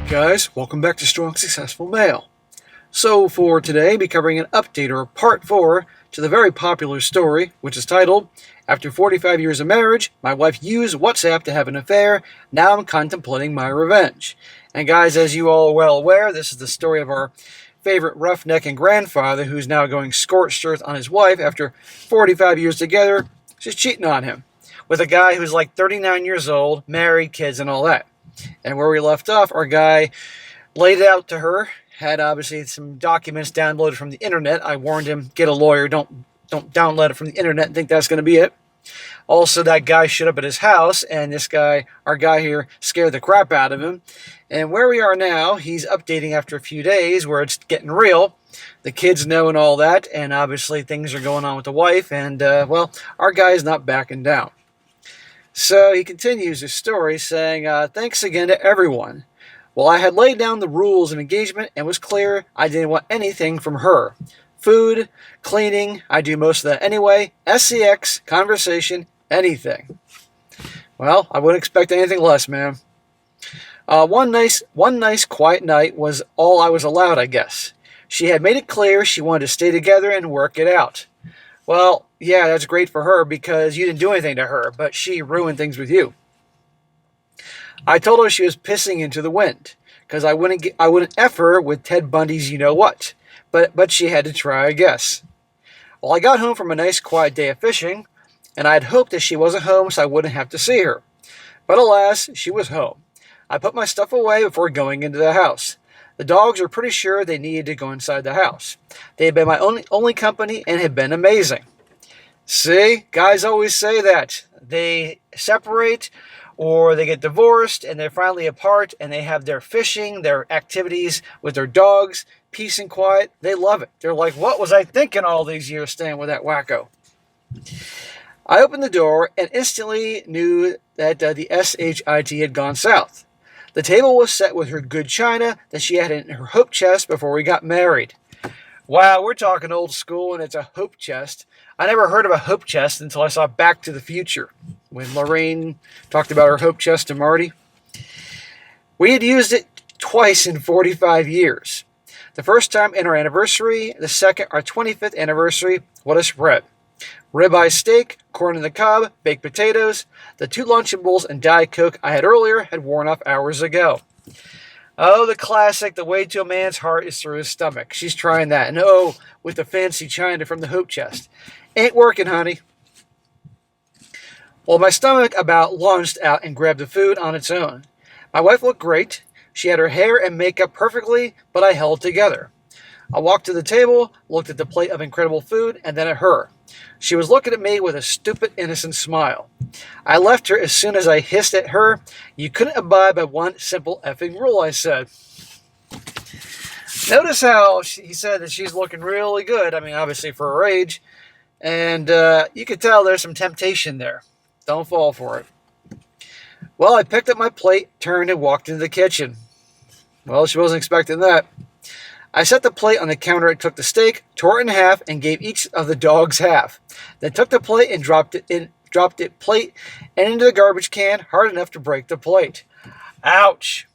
Guys, welcome back to Strong Successful Male. So for today, I'll be covering an update or part 4 to the very popular story, which is titled, After 45 Years of Marriage, My Wife Used WhatsApp to Have an Affair, Now I'm Contemplating My Revenge. And guys, as you all are well aware, this is the story of our favorite roughneck and grandfather who's now going scorched earth on his wife after 45 years together. She's cheating on him with a guy who's like 39 years old, married, kids, and all that. And where we left off, our guy laid it out to her, had obviously some documents downloaded from the internet. I warned him, get a lawyer, don't download it from the internet and think that's going to be it. Also, that guy showed up at his house, and this guy, our guy here, scared the crap out of him. And where we are now, he's updating after a few days where it's getting real. The kids know and all that, and obviously things are going on with the wife, and, well, our guy is not backing down. So he continues his story saying, thanks again to everyone. Well, I had laid down the rules of engagement and was clear I didn't want anything from her. Food, cleaning, I do most of that anyway, SCX, conversation, anything. Well, I wouldn't expect anything less, man. One nice quiet night was all I was allowed, I guess. She had made it clear she wanted to stay together and work it out. Well, yeah, that's great for her because you didn't do anything to her, but she ruined things with you. I told her she was pissing into the wind because I wouldn't F her with Ted Bundy's you-know-what, but she had to try, I guess. Well, I got home from a nice quiet day of fishing, and I had hoped that she wasn't home so I wouldn't have to see her. But alas, she was home. I put my stuff away before going into the house. The dogs were pretty sure they needed to go inside the house. They had been my only company and had been amazing. See, guys always say that. They separate or they get divorced and they're finally apart and they have their fishing, their activities with their dogs, peace and quiet. They love it. They're like, what was I thinking all these years staying with that wacko? I opened the door and instantly knew that the SHIT had gone south. The table was set with her good china that she had in her hope chest before we got married. Wow, we're talking old school, and it's a hope chest. I never heard of a hope chest until I saw Back to the Future, when Lorraine talked about her hope chest to Marty. We had used it twice in 45 years. The first time in our anniversary, the second our 25th anniversary. What a spread. Ribeye steak, corn on the cob, baked potatoes. The 2 Lunchables and Diet Coke I had earlier had worn off hours ago. Oh, the classic, the way to a man's heart is through his stomach. She's trying that. And oh, with the fancy china from the hope chest. Ain't working, honey. Well, my stomach about lunged out and grabbed the food on its own. My wife looked great. She had her hair and makeup perfectly, but I held together. I walked to the table, looked at the plate of incredible food, and then at her. She was looking at me with a stupid, innocent smile. I left her as soon as I hissed at her. You couldn't abide by one simple effing rule, I said. Notice how he said that she's looking really good. I mean, obviously for her age. And you could tell there's some temptation there. Don't fall for it. Well, I picked up my plate, turned, and walked into the kitchen. Well, she wasn't expecting that. I set the plate on the counter. I took the steak, tore it in half, and gave each of the dogs half. Then took the plate and dropped it plate and into the garbage can, hard enough to break the plate. Ouch!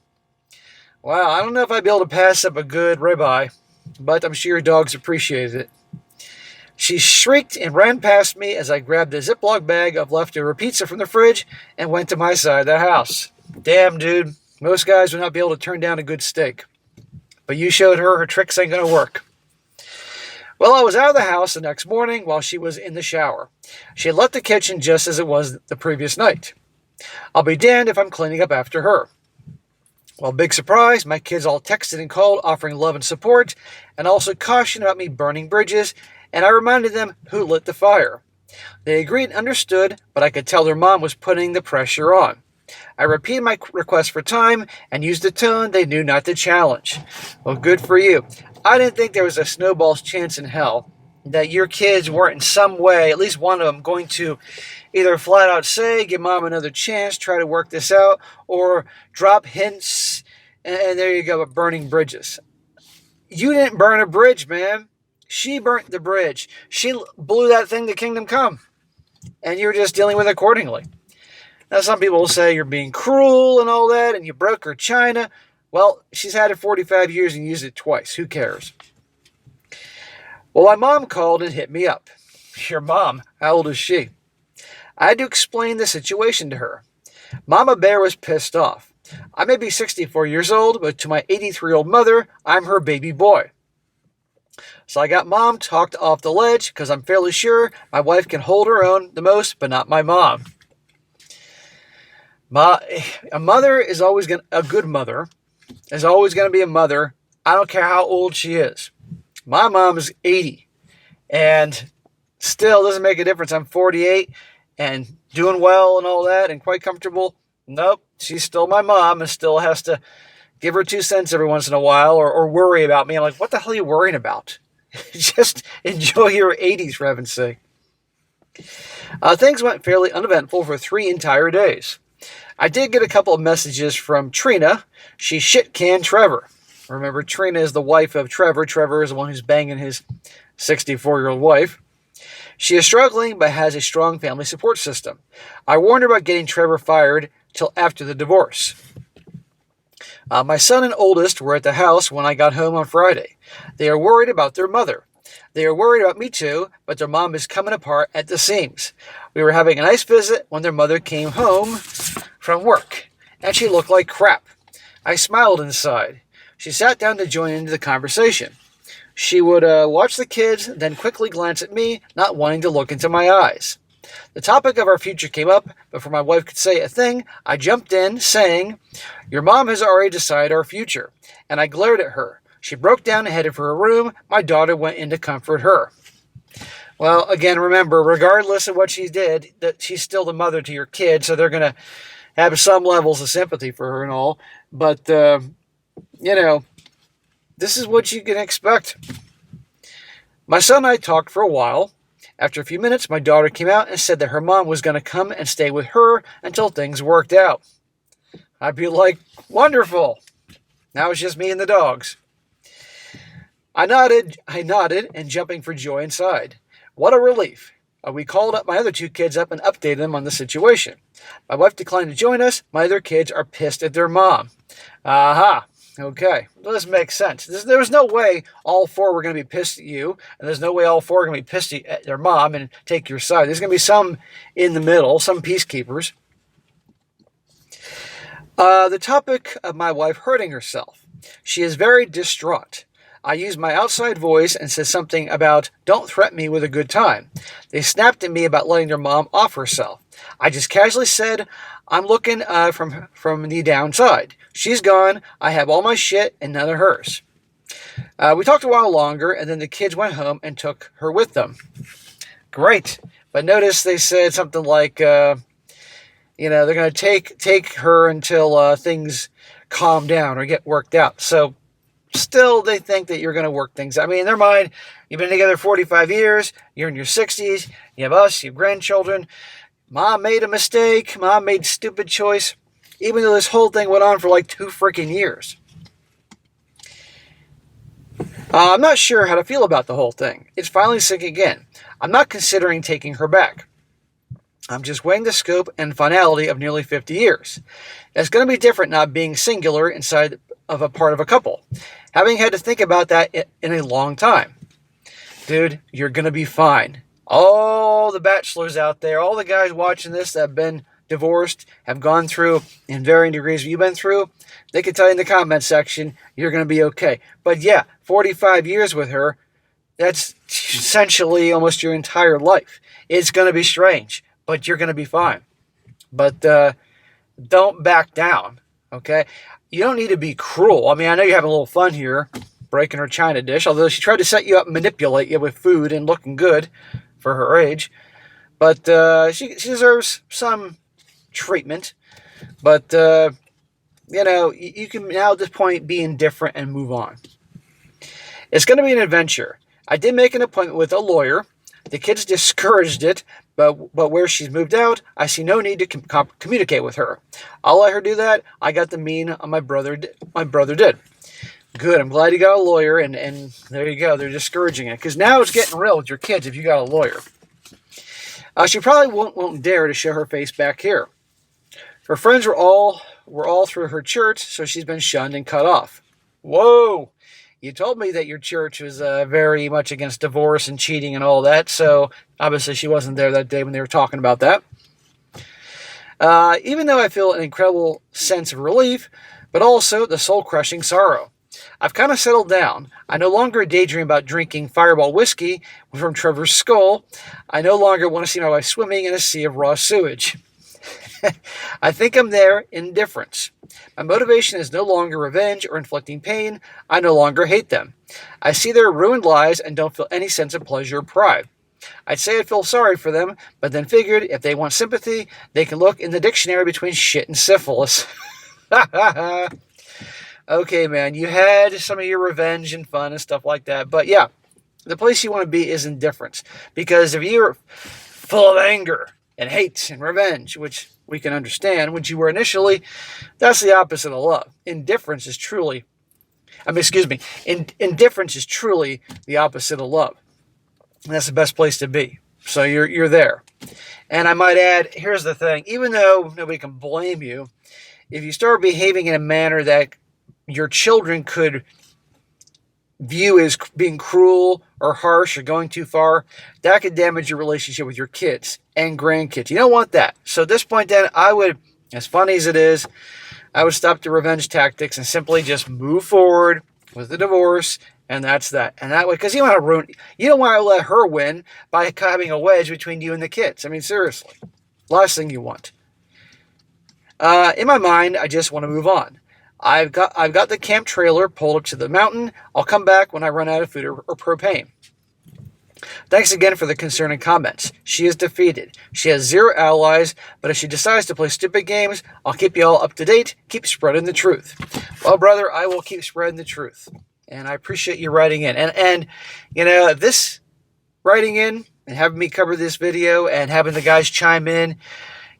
Wow, I don't know if I'd be able to pass up a good ribeye, but I'm sure your dogs appreciated it. She shrieked and ran past me as I grabbed a Ziploc bag of leftover pizza from the fridge and went to my side of the house. Damn, dude. Most guys would not be able to turn down a good steak. But you showed her tricks ain't going to work. Well, I was out of the house the next morning while she was in the shower. She had left the kitchen just as it was the previous night. I'll be damned if I'm cleaning up after her. Well, big surprise, my kids all texted and called offering love and support and also caution about me burning bridges, and I reminded them who lit the fire. They agreed and understood, but I could tell their mom was putting the pressure on. I repeated my request for time and used a tone they knew not to challenge. Well, good for you. I didn't think there was a snowball's chance in hell that your kids weren't in some way, at least one of them, going to either flat out say, give mom another chance, try to work this out, or drop hints, and there you go, burning bridges. You didn't burn a bridge, man. She burnt the bridge. She blew that thing to kingdom come, and you're just dealing with it accordingly. Now, some people will say you're being cruel and all that, and you broke her china. Well, she's had it 45 years and used it twice. Who cares? Well, my mom called and hit me up. Your mom? How old is she? I had to explain the situation to her. Mama Bear was pissed off. I may be 64 years old, but to my 83-year-old mother, I'm her baby boy. So I got Mom talked off the ledge because I'm fairly sure my wife can hold her own the most, but not my mom. A mother is always a good mother is always going to be a mother. I don't care how old she is. My mom is 80 and still doesn't make a difference. I'm 48 and doing well and all that and quite comfortable. Nope, she's still my mom and still has to give her 2 cents every once in a while or worry about me. I'm like, what the hell are you worrying about? Just enjoy your 80s, for heaven's sake. Things went fairly uneventful for 3 entire days. I did get a couple of messages from Trina. She shit-canned Trevor. Remember, Trina is the wife of Trevor. Trevor is the one who's banging his 64-year-old wife. She is struggling, but has a strong family support system. I warned her about getting Trevor fired till after the divorce. My son and oldest were at the house when I got home on Friday. They are worried about their mother. They are worried about me too, but their mom is coming apart at the seams. We were having a nice visit when their mother came home from work, and she looked like crap. I smiled inside. She sat down to join into the conversation. She would watch the kids, then quickly glance at me, not wanting to look into my eyes. The topic of our future came up, before my wife could say a thing, I jumped in, saying, "Your mom has already decided our future," and I glared at her. She broke down and headed for her room. My daughter went in to comfort her. Well, again, remember, regardless of what she did, that she's still the mother to your kid, so they're going to have some levels of sympathy for her and all. But, this is what you can expect. My son and I talked for a while. After a few minutes, my daughter came out and said that her mom was going to come and stay with her until things worked out. I'd be like, wonderful. Now it's just me and the dogs. I nodded, and jumping for joy inside. What a relief. We called up my other 2 kids up and updated them on the situation. My wife declined to join us. My other kids are pissed at their mom. Aha. Okay. Well, this makes sense. There was no way all 4 were going to be pissed at you, and there's no way all 4 are going to be pissed at their mom and take your side. There's going to be some in the middle, some peacekeepers. The topic of my wife hurting herself. She is very distraught. I used my outside voice and said something about, don't threaten me with a good time. They snapped at me about letting their mom off herself. I just casually said, I'm looking from the downside. She's gone. I have all my shit and none of hers. We talked a while longer, and then the kids went home and took her with them. Great. But notice they said something like, they're going to take her until things calm down or get worked out. So still, they think that you're going to work things out. I mean, in their mind, you've been together 45 years, you're in your 60s, you have us, you have grandchildren. Mom made a mistake, Mom made a stupid choice, even though this whole thing went on for like 2 freaking years. I'm not sure how to feel about the whole thing. It's finally sinking in. I'm not considering taking her back. I'm just weighing the scope and finality of nearly 50 years. It's going to be different not being singular inside of a part of a couple. Having had to think about that in a long time. Dude, you're going to be fine. All the bachelors out there, all the guys watching this that have been divorced, have gone through in varying degrees what you've been through, they can tell you in the comment section, you're going to be okay. But yeah, 45 years with her, that's essentially almost your entire life. It's going to be strange, but you're going to be fine. But don't back down, okay? You don't need to be cruel. I mean, I know you're having a little fun here, breaking her china dish, although she tried to set you up and manipulate you with food and looking good for her age. But she deserves some treatment. But, you can now at this point be indifferent and move on. It's going to be an adventure. I did make an appointment with a lawyer. The kids discouraged it, but where she's moved out, I see no need to communicate with her. I'll let her do that. I got the mean my brother did. Good. I'm glad you got a lawyer, and there you go. They're discouraging it because now it's getting real with your kids if you got a lawyer. She probably won't dare to show her face back here. Her friends were all were all through her church, so she's been shunned and cut off. Whoa! You told me that your church was very much against divorce and cheating and all that, so obviously she wasn't there that day when they were talking about that. Even though I feel an incredible sense of relief, but also the soul-crushing sorrow. I've kind of settled down. I no longer daydream about drinking Fireball whiskey from Trevor's skull. I no longer want to see my wife swimming in a sea of raw sewage. I think I'm there in indifference. My motivation is no longer revenge or inflicting pain. I no longer hate them. I see their ruined lives and don't feel any sense of pleasure or pride. I'd say I feel sorry for them, but then figured if they want sympathy, they can look in the dictionary between shit and syphilis. Okay, man, you had some of your revenge and fun and stuff like that, but yeah, the place you want to be is indifference. Because if you're full of anger and hate and revenge, which we can understand, which you were initially, that's the opposite of love. Indifference is truly the opposite of love. And that's the best place to be. So you're there. And I might add, here's the thing, even though nobody can blame you, if you start behaving in a manner that your children could view as being cruel or harsh or going too far, that could damage your relationship with your kids and grandkids. You don't want that. So at this point then, I would, as funny as it is, I would stop the revenge tactics and simply just move forward with the divorce, and that's that. And that way, because you don't want to let her win by having a wedge between you and the kids. I mean, seriously. Last thing you want. In my mind, I just want to move on. I've got the camp trailer pulled up to the mountain. I'll come back when I run out of food or propane. Thanks again for the concern and comments. She is defeated. She has 0 allies, but if she decides to play stupid games, I'll keep you all up to date. Keep spreading the truth. Well, brother, I will keep spreading the truth. And I appreciate you writing in. And you know, this writing in and having me cover this video and having the guys chime in,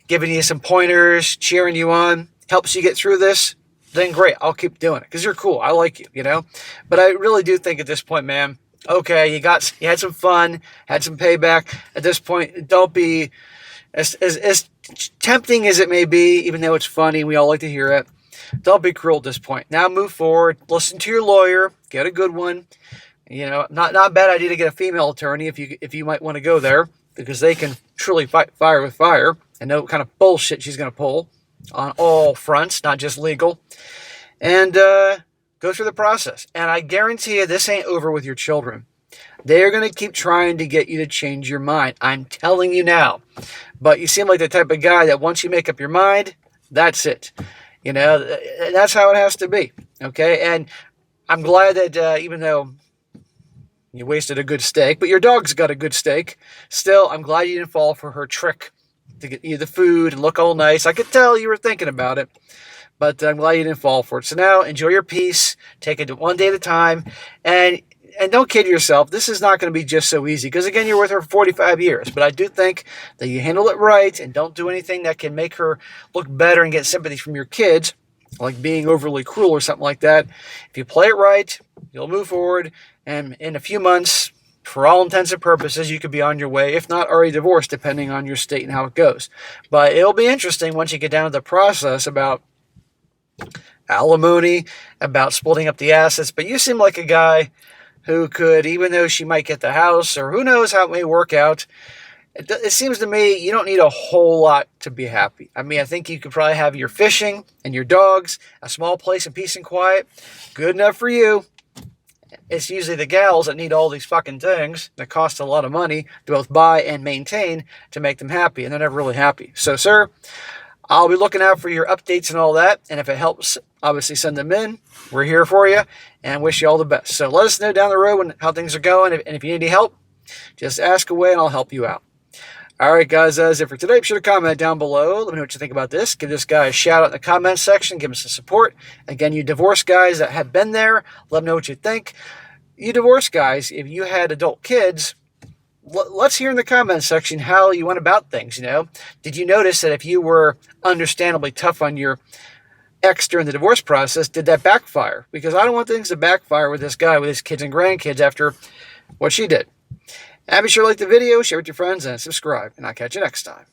giving you some pointers, cheering you on, helps you get through this, then great, I'll keep doing it because you're cool. I like you, you know. But I really do think at this point, man, okay, you had some fun, had some payback. At this point, don't be as tempting as it may be, even though it's funny. We all like to hear it. Don't be cruel at this point. Now move forward. Listen to your lawyer. Get a good one. You know, not a bad idea to get a female attorney if you might want to go there, because they can truly fight fire with fire and know what kind of bullshit she's going to pull on all fronts, not just legal. And go through the process. And I guarantee you, this ain't over with your children. They are going to keep trying to get you to change your mind. I'm telling you now. But you seem like the type of guy that once you make up your mind, that's it. You know, that's how it has to be. Okay? And I'm glad that even though you wasted a good steak, but your dog's got a good steak, still, I'm glad you didn't fall for her trick to get you the food and look all nice. I could tell you were thinking about it, but I'm glad you didn't fall for it. So now, enjoy your peace. Take it one day at a time. And don't kid yourself. This is not going to be just so easy, because, again, you're with her for 45 years. But I do think that you handle it right and don't do anything that can make her look better and get sympathy from your kids, like being overly cruel or something like that. If you play it right, you'll move forward. And in a few months, for all intents and purposes, you could be on your way, if not already divorced, depending on your state and how it goes. But it'll be interesting once you get down to the process about alimony, about splitting up the assets. But you seem like a guy who could, even though she might get the house, or who knows how it may work out, it seems to me you don't need a whole lot to be happy. I mean, I think you could probably have your fishing and your dogs, a small place in peace and quiet. Good enough for you. It's usually the gals that need all these fucking things that cost a lot of money to both buy and maintain to make them happy, and they're never really happy. So, sir, I'll be looking out for your updates and all that, and if it helps, obviously send them in. We're here for you, and wish you all the best. So let us know down the road how things are going, and if you need any help, just ask away, and I'll help you out. All right, guys, that's it for today. Be sure to comment down below. Let me know what you think about this. Give this guy a shout out in the comments section. Give him some support. Again, you divorce guys that have been there, let them know what you think. You divorce guys, if you had adult kids, let's hear in the comments section how you went about things, you know. Did you notice that if you were understandably tough on your ex during the divorce process, did that backfire? Because I don't want things to backfire with this guy, with his kids and grandkids after what she did. And be sure to like the video, share with your friends, and subscribe. And I'll catch you next time.